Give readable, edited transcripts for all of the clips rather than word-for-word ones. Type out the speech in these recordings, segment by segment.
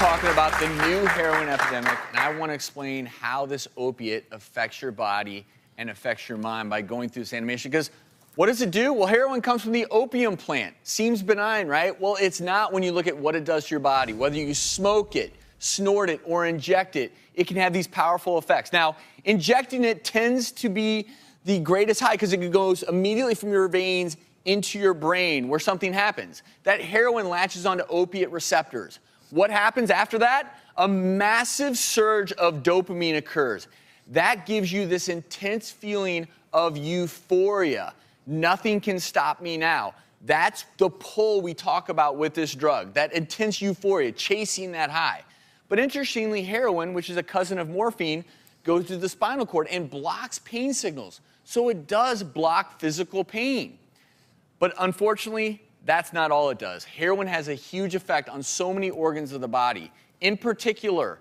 talking about the new heroin epidemic, and I want to explain how this opiate affects your body and affects your mind by going through this animation. Because what does it do? Well, heroin comes from the opium plant. Seems benign, right? Well, it's not when you look at what it does to your body. Whether you smoke it, snort it, or inject it, it can have these powerful effects. Now, injecting it tends to be the greatest high because it goes immediately from your veins into your brain where something happens. That heroin latches onto opiate receptors. What happens after that? A massive surge of dopamine occurs. That gives you this intense feeling of euphoria. Nothing can stop me now. That's the pull we talk about with this drug, that intense euphoria, chasing that high. But interestingly, heroin, which is a cousin of morphine, goes to the spinal cord and blocks pain signals. So it does block physical pain. But unfortunately, that's not all it does. Heroin has a huge effect on so many organs of the body. In particular,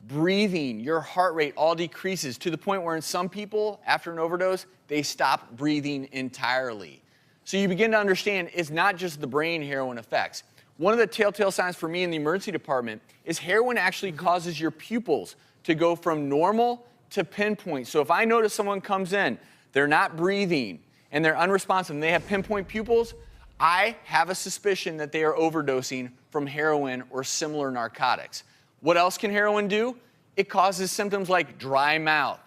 breathing, your heart rate all decreases to the point where in some people, after an overdose, they stop breathing entirely. So you begin to understand it's not just the brain heroin affects. One of the telltale signs for me in the emergency department is heroin actually causes your pupils to go from normal to pinpoint. So if I notice someone comes in, they're not breathing, and they're unresponsive, and they have pinpoint pupils, I have a suspicion that they are overdosing from heroin or similar narcotics. What else can heroin do? It causes symptoms like dry mouth.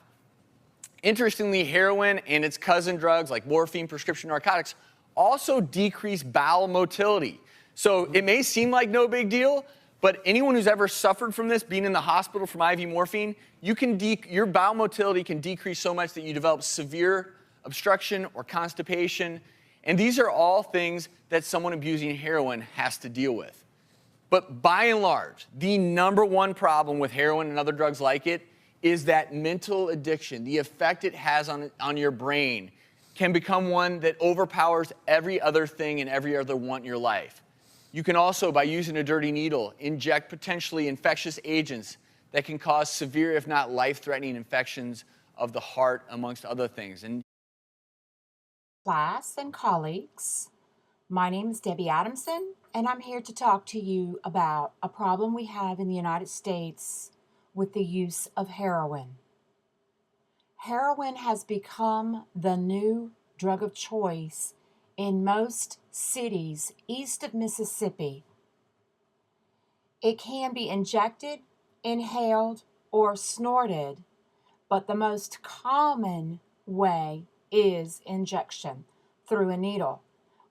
Interestingly, heroin and its cousin drugs like morphine, prescription narcotics, also decrease bowel motility. So it may seem like no big deal, but anyone who's ever suffered from this, being in the hospital from IV morphine, your bowel motility can decrease so much that you develop severe obstruction or constipation. And these are all things that someone abusing heroin has to deal with. But by and large, the number one problem with heroin and other drugs like it is that mental addiction. The effect it has on your brain can become one that overpowers every other thing and every other want in your life. You can also, by using a dirty needle, inject potentially infectious agents that can cause severe, if not life-threatening, infections of the heart, amongst other things. Class and colleagues, my name is Debbie Adamson, and I'm here to talk to you about a problem we have in the United States with the use of heroin. Heroin has become the new drug of choice in most cities east of Mississippi. It can be injected, inhaled, or snorted, but the most common way is injection through a needle,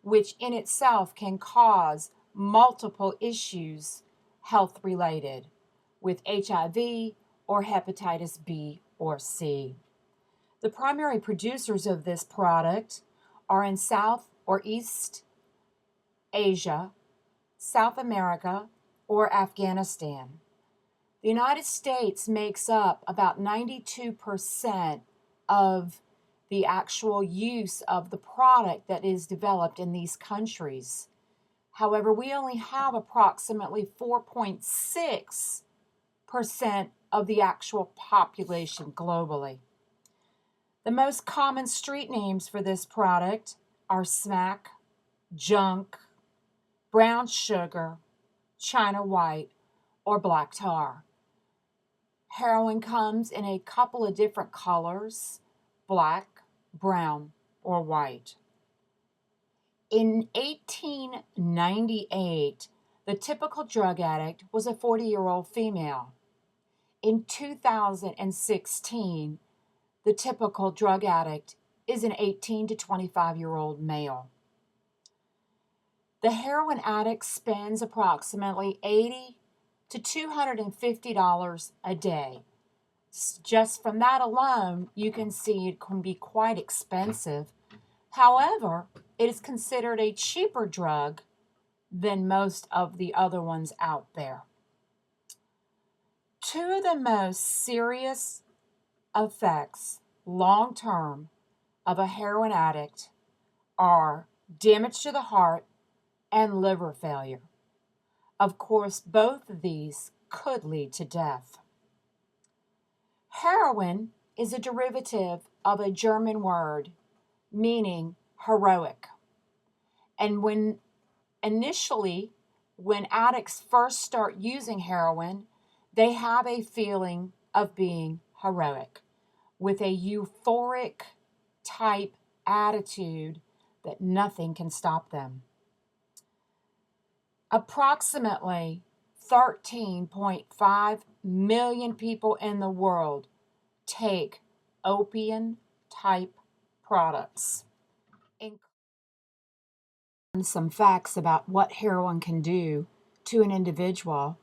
which in itself can cause multiple issues health-related with HIV or hepatitis B or C. The primary producers of this product are in South or East Asia, South America, or Afghanistan. The United States makes up about 92% of the actual use of the product that is developed in these countries. However, we only have approximately 4.6% of the actual population globally. The most common street names for this product are smack, junk, brown sugar, China white, or black tar. Heroin comes in a couple of different colors: black, brown, or white. In 1898, the typical drug addict was a 40-year-old female. In 2016, the typical drug addict is an 18 to 25-year-old male. The heroin addict spends approximately $80 to $250 a day. Just from that alone, you can see it can be quite expensive. However, it is considered a cheaper drug than most of the other ones out there. Two of the most serious effects, long-term, of a heroin addict are damage to the heart and liver failure. Of course, both of these could lead to death. Heroin is a derivative of a German word meaning heroic. And when initially when addicts first start using heroin, they have a feeling of being heroic, with a euphoric type attitude that nothing can stop them. Approximately 13.5 million people in the world take opium type products. Some facts about what heroin can do to an individual.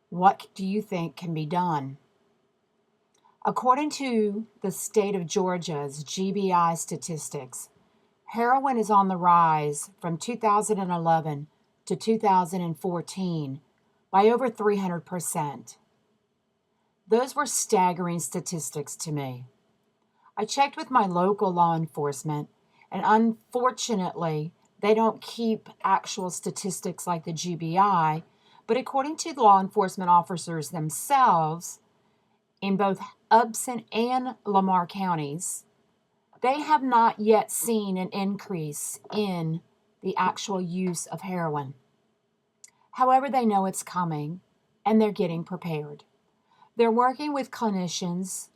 What do you think can be done? According to the state of Georgia's GBI statistics, heroin is on the rise from 2011 to 2014 by over 300%. Those were staggering statistics to me. I checked with my local law enforcement, and unfortunately, they don't keep actual statistics like the GBI, but according to law enforcement officers themselves, in both Upson and Lamar counties, they have not yet seen an increase in the actual use of heroin. However, they know it's coming, and they're getting prepared. They're working with clinicians,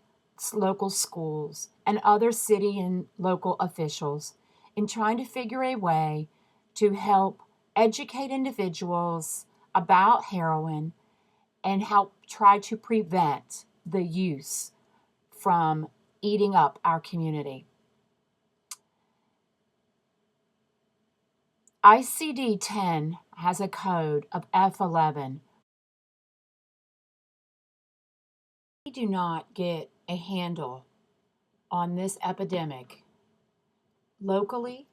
local schools, and other city and local officials in trying to figure a way to help educate individuals about heroin and help try to prevent the use from eating up our community. ICD-10 has a code of F11. We do not get a handle on this epidemic locally,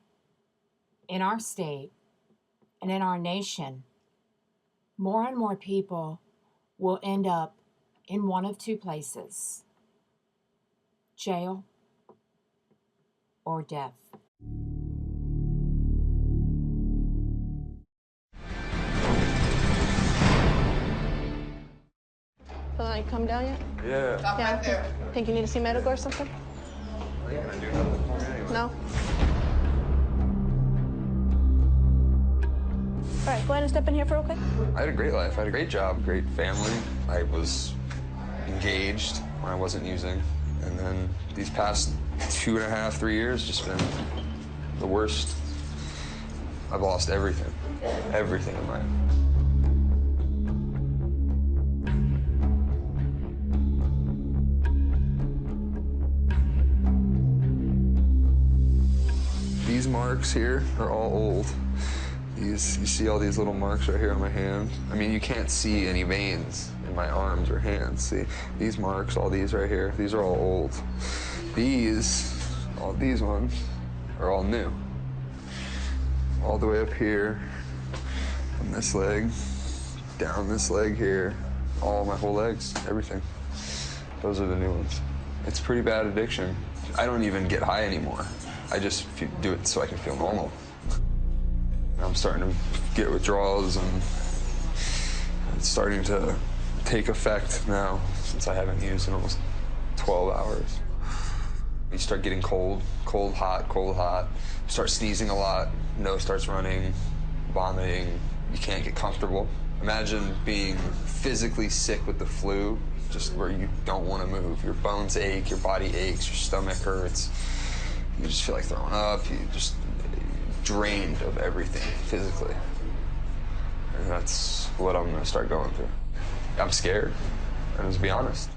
in our state, and in our nation, more and more people will end up in one of two places: jail or death. So I come down yet? Yeah. Stop right there. Think you need to see medical or something? Are you gonna do nothing for me anyway? No? All right, go ahead and step in here for real quick. I had a great life. I had a great job, great family. I was engaged when I wasn't using. And then these past 2.5, 3 years just been the worst. I've lost everything. Everything in life. These marks here are all old. You see all these little marks right here on my hand. I mean, you can't see any veins in my arms or hands. See, these marks, all these right here, these are all old. All these ones are all new. All the way up here, on this leg, down this leg here, all my whole legs, everything. Those are the new ones. It's pretty bad addiction. I don't even get high anymore. I just do it so I can feel normal. I'm starting to get withdrawals, and it's starting to take effect now since I haven't used in almost 12 hours. You start getting cold, cold, hot, cold, hot. You start sneezing a lot, nose starts running, vomiting. You can't get comfortable. Imagine being physically sick with the flu, just where you don't want to move. Your bones ache, your body aches, your stomach hurts. You just feel like throwing up. You just drained of everything physically. And that's what I'm gonna start going through. I'm scared, and let's be honest.